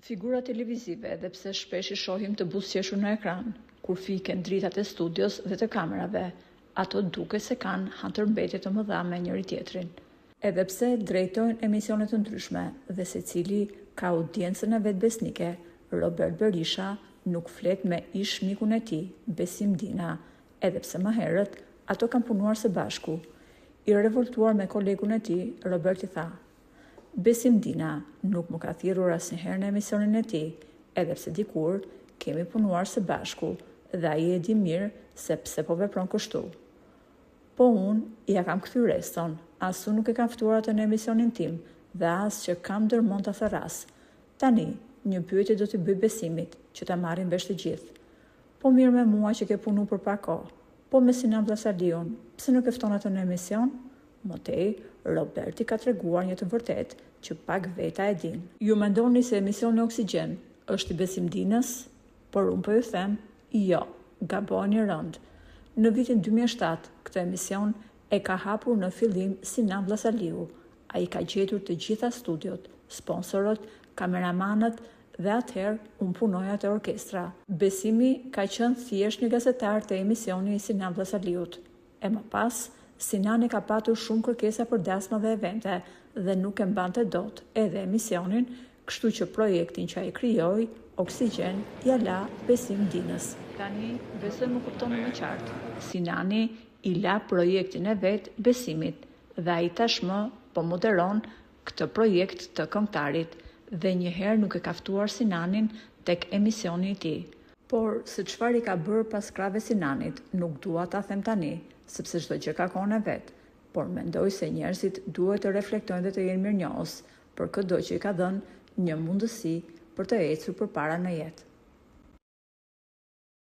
Figura televizive, edhe pse shpesh i shohim të buzëqeshur në ekran, kur fiken dritat e studios dhe të kamerave, ato duke se kanë handërmbetje të mëdha me njëri tjetrin. Edhe pse drejtojnë emisione të ndryshme dhe secili ka audiencën e vet besnike, Robert Berisha nuk flet me ish mikun e tij, Besim Dina, edhe pse më herët ato kanë punuar së bashku. I revoltuar me kolegun e tij, Robert i tha: Besim Dina nuk më ka thirrur asnjëherë në emisionin e tij, edhe pse dikur kemi punuar së bashku dhe ai e di mirë se pse po vepron kështu. Po unë ja kam kthyer reston, as unë nuk e kam ftuar atë në emisionin tim dhe as që kam dërmon ta therras. Tani, një pyetje do t'i bëj Besimit, që ta marrin vesh të gjithë. Po mirë me mua që ke punu për pak kohë, po me Sinan Vllazaliun, pse nuk e fton atë në emision? Mëtej, Roberti ka treguar një të vërtetë që pak veta e din. Ju mendoni se emisioni Oksigjen është i Besim Dinës? Por unë po ju them, jo, gaboni rënd. Në vitin 2007, këtë emision e ka hapur në fillim Sinan Vllazaliu. Ai ka gjetur të gjitha studiot, sponsorët, kameramanët dhe atëherë unë punoja te orkestra. Besimi ka qenë thjesht një gazetar të emisioni i Sinan Vllazaliut. E më pas, Sinan e ka patur shumë kërkesa për dasma dhe evente dhe nuk e mbante dot edhe emisionin, kështu që projektin që ai krijoi, Oksigjen, ja la Besim Dinës. Tani, besoj më kuptoni më qartë. Sinani i la projektin e vet Besimit dhe ai tashmë po moderon këtë projekt të këngëtarit dhe njëherë nuk e ka ftuar Sinanin tek emisioni i tij. Por se çfarë i ka bërë pas krave Sinanit, nuk dua ta them tani, sepse çdo gjë ka kohën e vet, por mendoj se njerëzit duhet të reflektojnë dhe të jenë mirënjohës për çdo që i ka dhënë një mundësi për të ecur përpara në jetë.